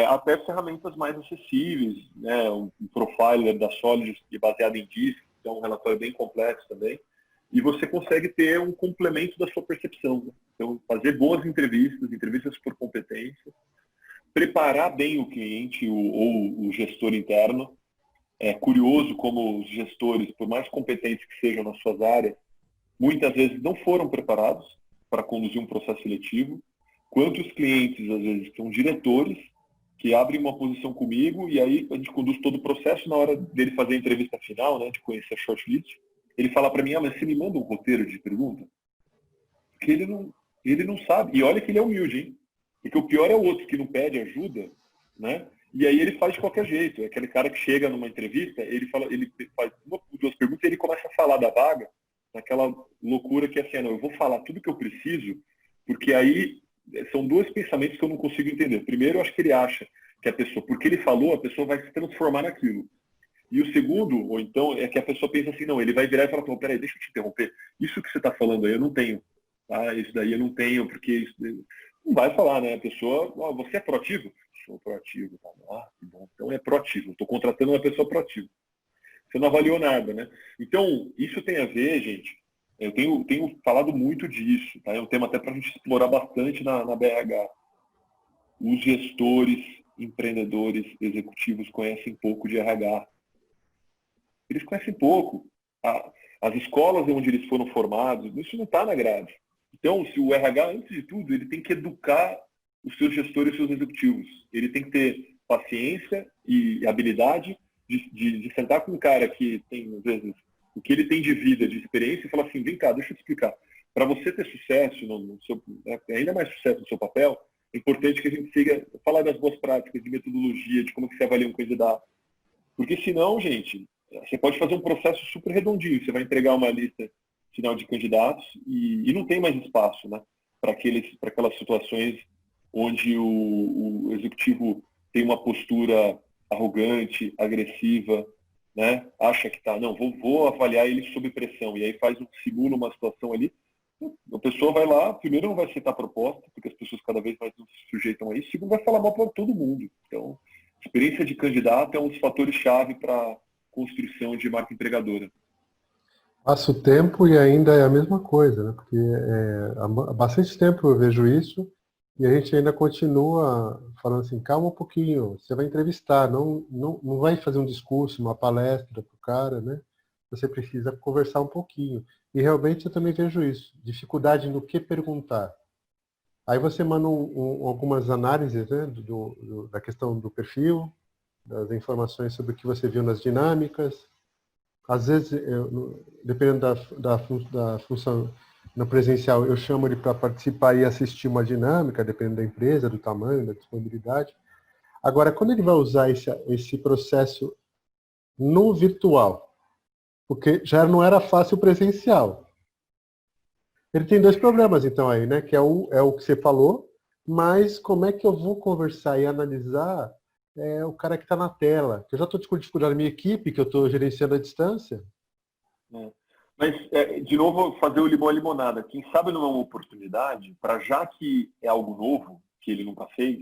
até ferramentas mais acessíveis, né, um profiler da Solid baseado em DISC, que é um relatório bem complexo também, e você consegue ter um complemento da sua percepção. Né? Então, fazer boas entrevistas por competência, preparar bem o cliente ou o gestor interno. É curioso como os gestores, por mais competentes que sejam nas suas áreas, muitas vezes não foram preparados para conduzir um processo seletivo. Quantos clientes, às vezes, são diretores que abrem uma posição comigo e aí a gente conduz todo o processo. Na hora dele fazer a entrevista final, né, de conhecer a shortlist, ele fala para mim, mas você me manda um roteiro de pergunta? Porque ele não sabe. E olha que ele é humilde, hein? Porque o pior é o outro que não pede ajuda, né? E aí ele faz de qualquer jeito. É aquele cara que chega numa entrevista, ele faz 1 ou 2 perguntas e ele começa a falar da vaga, naquela loucura que é assim, não, eu vou falar tudo que eu preciso, porque aí são 2 pensamentos que eu não consigo entender. Primeiro, eu acho que ele acha que a pessoa, porque ele falou, a pessoa vai se transformar naquilo. E o segundo, ou então, é que a pessoa pensa assim, não, ele vai virar e falar, pô, peraí, deixa eu te interromper. Isso que você está falando aí, eu não tenho. Tá? Isso daí eu não tenho, porque isso não vai falar, né? A pessoa, você é proativo? Sou proativo. Tá? Ah, que bom. Então é proativo. Estou contratando uma pessoa proativa. Você não avaliou nada, né? Então, isso tem a ver, gente, eu tenho falado muito disso, tá? É um tema até para a gente explorar bastante na BRH. Os gestores, empreendedores, executivos conhecem pouco de RH. Eles conhecem pouco. As escolas onde eles foram formados, isso não está na grade. Então, se o RH, antes de tudo, ele tem que educar os seus gestores e seus executivos. Ele tem que ter paciência e habilidade de sentar com um cara que tem, às vezes, o que ele tem de vida, de experiência, e falar assim, vem cá, deixa eu te explicar. Para você ter sucesso, no seu, ainda mais sucesso no seu papel, é importante que a gente siga, falar das boas práticas, de metodologia, de como que você avalia um candidato. Porque senão, gente, você pode fazer um processo super redondinho. Você vai entregar uma lista final de candidatos e não tem mais espaço, né, para aquelas situações onde o executivo tem uma postura arrogante, agressiva, né, acha que tá, não, vou avaliar ele sob pressão, e aí simula uma situação ali. A pessoa vai lá, primeiro não vai aceitar a proposta, porque as pessoas cada vez mais não se sujeitam a isso, segundo vai falar mal para todo mundo. Então, experiência de candidato é um dos fatores-chave para construção de marca empregadora. Passa o tempo e ainda é a mesma coisa, né? Porque há bastante tempo eu vejo isso e a gente ainda continua falando assim, calma um pouquinho, você vai entrevistar, não vai fazer um discurso, uma palestra para o cara, né? Você precisa conversar um pouquinho. E realmente eu também vejo isso, dificuldade no que perguntar. Aí você manda algumas análises, né, da questão do perfil, das informações sobre o que você viu nas dinâmicas. Às vezes, dependendo da função no presencial, eu chamo ele para participar e assistir uma dinâmica, dependendo da empresa, do tamanho, da disponibilidade. Agora, quando ele vai usar esse processo no virtual, porque já não era fácil presencial, ele tem dois problemas, então, aí, né? Que é o que você falou, mas como é que eu vou conversar e analisar o cara que está na tela? Que eu já estou com dificuldade na minha equipe, que eu estou gerenciando à distância. Mas, de novo, fazer o limão à limonada. Quem sabe não é uma oportunidade para, já que é algo novo, que ele nunca fez,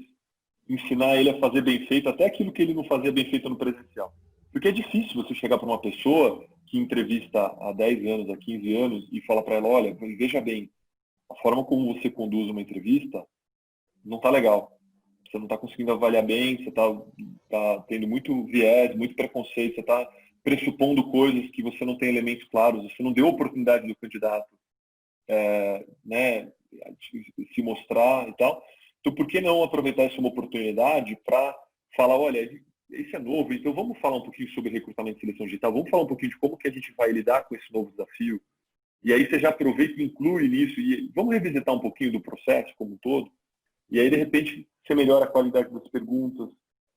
ensinar ele a fazer bem feito, até aquilo que ele não fazia bem feito no presencial. Porque é difícil você chegar para uma pessoa que entrevista há 10 anos, há 15 anos, e falar para ela, olha, veja bem, a forma como você conduz uma entrevista não está legal. Você não está conseguindo avaliar bem, você está tendo muito viés, muito preconceito, você está pressupondo coisas que você não tem elementos claros, você não deu oportunidade do candidato né, se mostrar e tal. Então, por que não aproveitar essa uma oportunidade para falar, olha, isso é novo, então vamos falar um pouquinho sobre recrutamento e seleção digital, vamos falar um pouquinho de como que a gente vai lidar com esse novo desafio. E aí você já aproveita e inclui nisso, e vamos revisitar um pouquinho do processo como um todo. E aí, de repente, você melhora a qualidade das perguntas,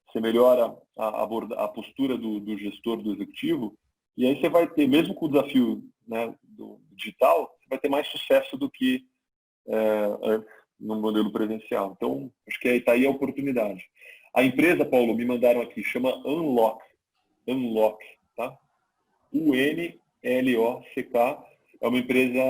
você melhora a postura do gestor, do executivo, e aí você vai ter, mesmo com o desafio, né, do digital, você vai ter mais sucesso do que no modelo presencial. Então, acho que está aí a oportunidade. A empresa, Paulo, me mandaram aqui, chama Unlock, tá? UNLOCK, é uma empresa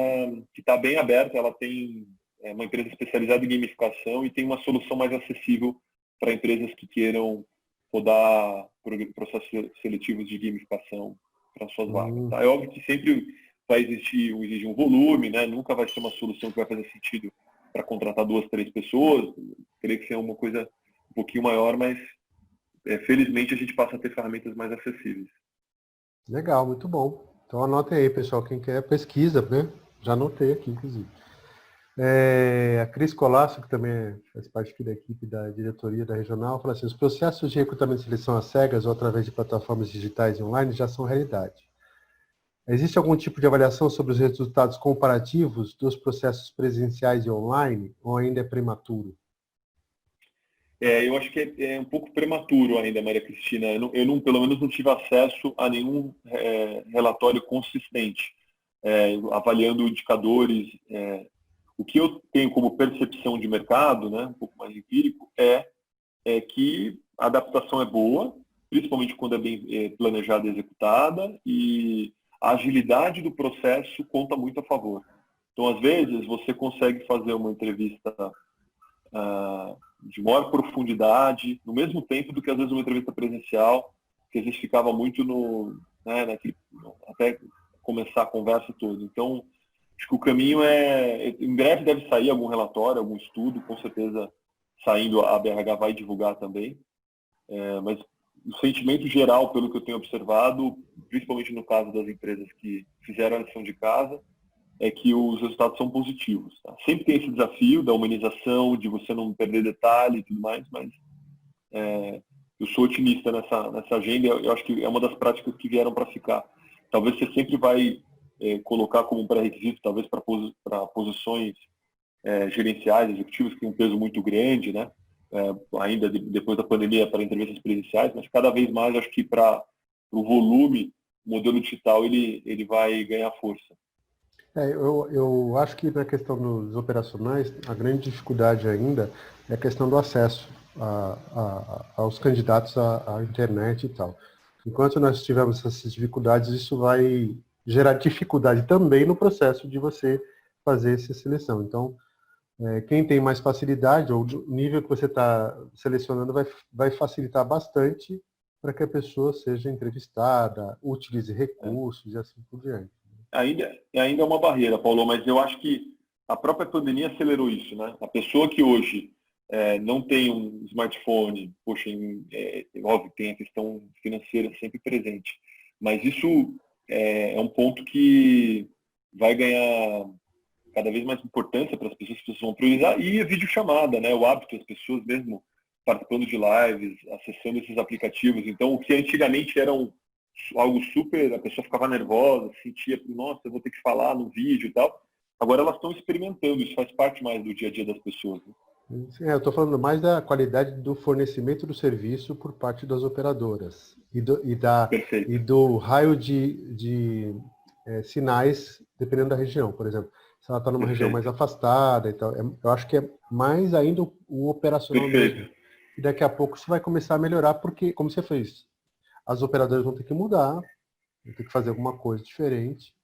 que está bem aberta, ela tem uma empresa especializada em gamificação e tem uma solução mais acessível para empresas que queiram rodar processos seletivos de gamificação para suas vagas. Tá? É óbvio que sempre vai exigir um volume, né? Nunca vai ser uma solução que vai fazer sentido para contratar 2, 3 pessoas. Teria que ser uma coisa um pouquinho maior, mas felizmente a gente passa a ter ferramentas mais acessíveis. Legal, muito bom. Então anotem aí, pessoal, quem quer pesquisa, né? Já anotei aqui, inclusive. A Cris Colasso, que também faz parte aqui da equipe da diretoria da regional, fala assim, os processos de recrutamento e seleção às cegas ou através de plataformas digitais e online já são realidade. Existe algum tipo de avaliação sobre os resultados comparativos dos processos presenciais e online, ou ainda é prematuro? Eu acho que é um pouco prematuro ainda, Maria Cristina. Eu pelo menos não tive acesso a nenhum relatório consistente, avaliando indicadores. O que eu tenho como percepção de mercado, né, um pouco mais empírico, é que a adaptação é boa, principalmente quando é bem planejada e executada, e a agilidade do processo conta muito a favor. Então, às vezes, você consegue fazer uma entrevista de maior profundidade, no mesmo tempo do que, às vezes, uma entrevista presencial, que às vezes ficava muito até começar a conversa toda. Então, acho que o caminho em breve deve sair algum relatório, algum estudo, com certeza saindo, a BRH vai divulgar também, mas o sentimento geral, pelo que eu tenho observado, principalmente no caso das empresas que fizeram a lição de casa, é que os resultados são positivos. Tá? Sempre tem esse desafio da humanização, de você não perder detalhe e tudo mais, mas eu sou otimista nessa agenda. Eu acho que é uma das práticas que vieram para ficar. Talvez você sempre vai colocar como um pré-requisito, talvez para posições gerenciais, executivas, que tem um peso muito grande, né? Ainda depois da pandemia, para entrevistas presenciais, mas cada vez mais acho que para o volume, o modelo digital ele vai ganhar força. Eu acho que na questão dos operacionais, a grande dificuldade ainda é a questão do acesso aos candidatos à internet e tal. Enquanto nós tivermos essas dificuldades, isso vai gerar dificuldade também no processo de você fazer essa seleção. Então, quem tem mais facilidade, ou o nível que você está selecionando, vai facilitar bastante para que a pessoa seja entrevistada, utilize recursos e assim por diante. Ainda é uma barreira, Paulo, mas eu acho que a própria pandemia acelerou isso, né? A pessoa que hoje não tem um smartphone, poxa, óbvio, tem a questão financeira sempre presente, mas isso é um ponto que vai ganhar cada vez mais importância para as pessoas vão priorizar, e a videochamada, né? O hábito das pessoas mesmo participando de lives, acessando esses aplicativos. Então, o que antigamente era algo super, a pessoa ficava nervosa, sentia, nossa, eu vou ter que falar no vídeo e tal. Agora elas estão experimentando, isso faz parte mais do dia a dia das pessoas. Né? Sim, eu estou falando mais da qualidade do fornecimento do serviço por parte das operadoras e do raio de sinais, dependendo da região. Por exemplo, se ela está numa região mais afastada e tal, eu acho que é mais ainda o operacional mesmo. E daqui a pouco isso vai começar a melhorar, porque, como você fez, as operadoras vão ter que mudar, vão ter que fazer alguma coisa diferente.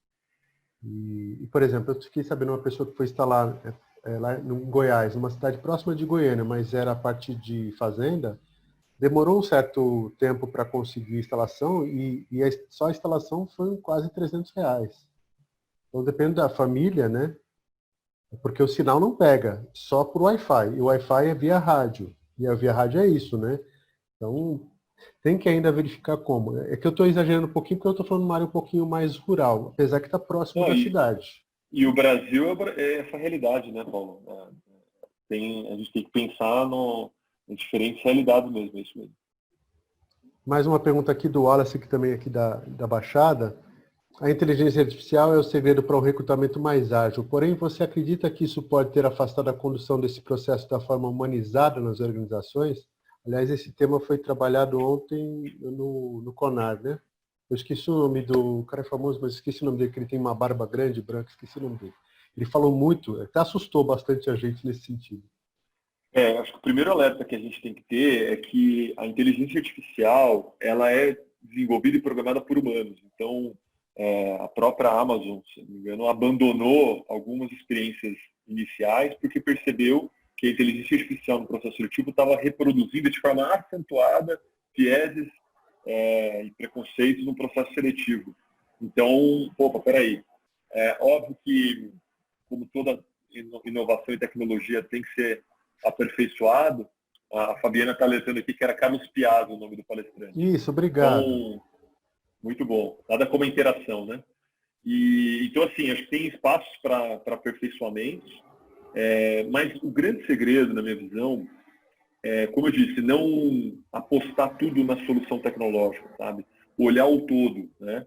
E por exemplo, eu fiquei sabendo uma pessoa que foi instalar lá em Goiás, numa cidade próxima de Goiânia, mas era a parte de fazenda, demorou um certo tempo para conseguir a instalação e só a instalação foi quase R$300. Então depende da família, né? Porque o sinal não pega, só por Wi-Fi. E o Wi-Fi é via rádio. E a via rádio é isso, né? Então tem que ainda verificar como. É que eu estou exagerando um pouquinho porque eu estou falando de uma área um pouquinho mais rural, apesar que está próximo da cidade. E o Brasil é essa realidade, né, Paulo? A gente tem que pensar em diferentes realidades mesmo, é isso mesmo. Mais uma pergunta aqui do Wallace, que também é aqui da Baixada. A inteligência artificial é o segredo para um recrutamento mais ágil, porém você acredita que isso pode ter afastado a condução desse processo da forma humanizada nas organizações? Aliás, esse tema foi trabalhado ontem no CONAR, né? Eu esqueci o nome do cara famoso, mas esqueci o nome dele, que ele tem uma barba grande, branca, esqueci o nome dele. Ele falou muito, até assustou bastante a gente nesse sentido. Acho que o primeiro alerta que a gente tem que ter é que a inteligência artificial, ela é desenvolvida e programada por humanos. Então, a própria Amazon, se não me engano, abandonou algumas experiências iniciais porque percebeu que a inteligência artificial no processo seletivo estava reproduzindo de forma acentuada vieses e preconceitos no processo seletivo. Então, peraí. É óbvio que, como toda inovação e tecnologia tem que ser aperfeiçoado, a Fabiana está alertando aqui que era Carlos Piazza o nome do palestrante. Isso, obrigado. Então, muito bom. Nada como a interação, né? Então, assim, acho que tem espaços para aperfeiçoamentos, mas o grande segredo, na minha visão, como eu disse, não apostar tudo na solução tecnológica, sabe? Olhar o todo, né?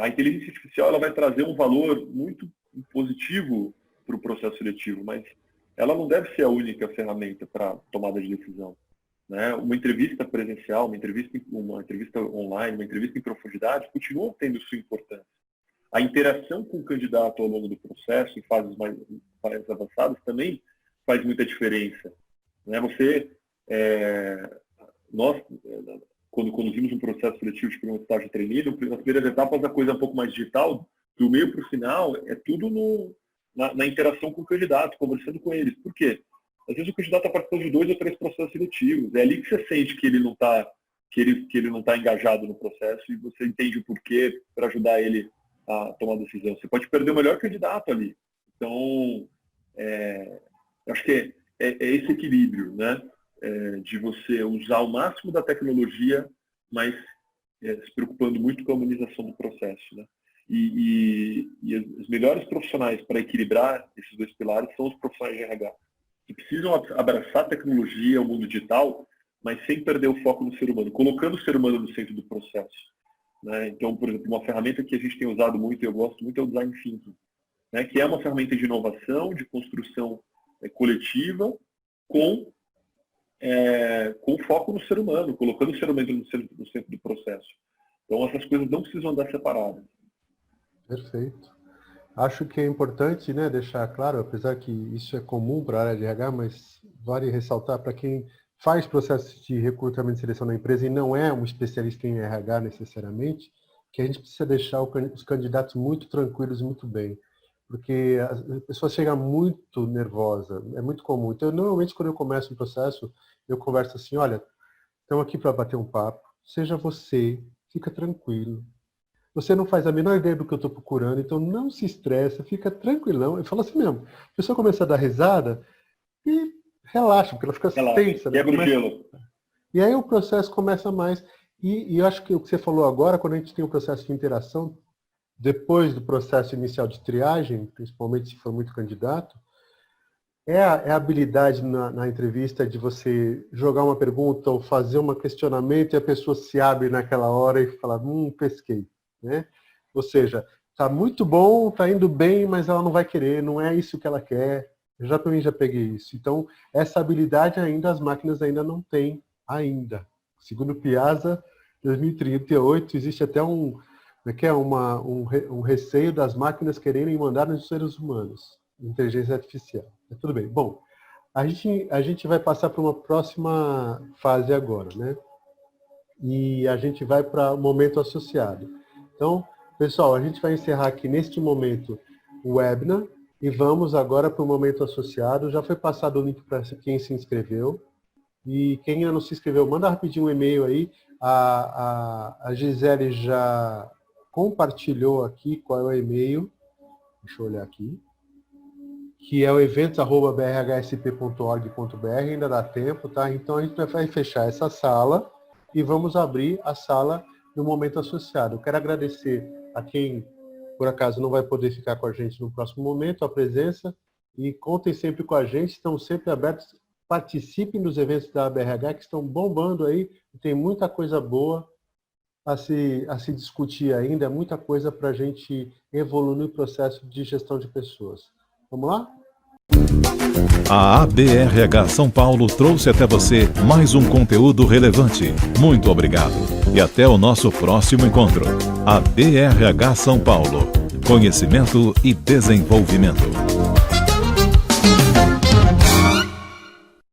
A inteligência artificial ela vai trazer um valor muito positivo para o processo seletivo, mas ela não deve ser a única ferramenta para tomada de decisão. Né? Uma entrevista presencial, uma entrevista online, uma entrevista em profundidade, continua tendo sua importância. A interação com o candidato ao longo do processo, em fases mais avançadas, também faz muita diferença. Né? Você nós, quando conduzimos um processo seletivo de um estágio trainee, nas primeiras etapas a coisa é um pouco mais digital, do meio para o final é tudo na interação com o candidato, conversando com eles. Por quê? Às vezes o candidato está participando de 2 ou 3 processos seletivos. É ali que você sente que ele não está engajado no processo e você entende o porquê para ajudar ele a tomar decisão. Você pode perder o melhor candidato ali. Então, acho que é esse equilíbrio, né? De você usar o máximo da tecnologia, mas se preocupando muito com a humanização do processo, né? E os melhores profissionais para equilibrar esses 2 pilares são os profissionais de RH, que precisam abraçar a tecnologia, o mundo digital, mas sem perder o foco no ser humano, colocando o ser humano no centro do processo, né? Então, por exemplo, uma ferramenta que a gente tem usado muito e eu gosto muito é o Design Thinking, né? Que é uma ferramenta de inovação, de construção coletiva, com foco no ser humano, colocando o ser humano no centro do processo. Então, essas coisas não precisam andar separadas. Perfeito. Acho que é importante, né, deixar claro, apesar que isso é comum para a área de RH, mas vale ressaltar para quem faz processo de recrutamento e seleção na empresa e não é um especialista em RH necessariamente, que a gente precisa deixar os candidatos muito tranquilos e muito bem. Porque as pessoas chegam muito nervosas, é muito comum. Então, normalmente, quando eu começo um processo, eu converso assim, olha, estamos aqui para bater um papo, seja você, fica tranquilo. Você não faz a menor ideia do que eu estou procurando, então não se estressa, fica tranquilão. Eu falo assim mesmo, a pessoa começa a dar risada e relaxa, porque ela fica tensa. Quebra o gelo. E aí o processo começa mais. E eu acho que o que você falou agora, quando a gente tem um processo de interação, depois do processo inicial de triagem, principalmente se for muito candidato, é a habilidade na entrevista de você jogar uma pergunta ou fazer um questionamento e a pessoa se abre naquela hora e fala, pesquei. Né? Ou seja, está muito bom, está indo bem, mas ela não vai querer, não é isso que ela quer. Eu também já peguei isso. Então, essa habilidade ainda as máquinas ainda não têm ainda. Segundo Piazza, 2038, existe até um receio das máquinas quererem mandar nos seres humanos, inteligência artificial. Mas tudo bem. Bom, a gente vai passar para uma próxima fase agora, né? E a gente vai para o momento associado. Então, pessoal, a gente vai encerrar aqui neste momento o webinar e vamos agora para o momento associado. Já foi passado o link para quem se inscreveu. E quem ainda não se inscreveu, manda rapidinho um e-mail aí. A Gisele já compartilhou aqui qual é o e-mail. Deixa eu olhar aqui. Que é o eventos@brhsp.org.br, ainda dá tempo, tá? Então a gente vai fechar essa sala e vamos abrir a sala no momento associado. Eu quero agradecer a quem, por acaso, não vai poder ficar com a gente no próximo momento, a presença, e contem sempre com a gente, estamos sempre abertos, participem dos eventos da ABRH que estão bombando aí, tem muita coisa boa a se discutir ainda, muita coisa para a gente evoluir no processo de gestão de pessoas. Vamos lá? A ABRH São Paulo trouxe até você mais um conteúdo relevante. Muito obrigado e até o nosso próximo encontro. ABRH São Paulo. Conhecimento e desenvolvimento.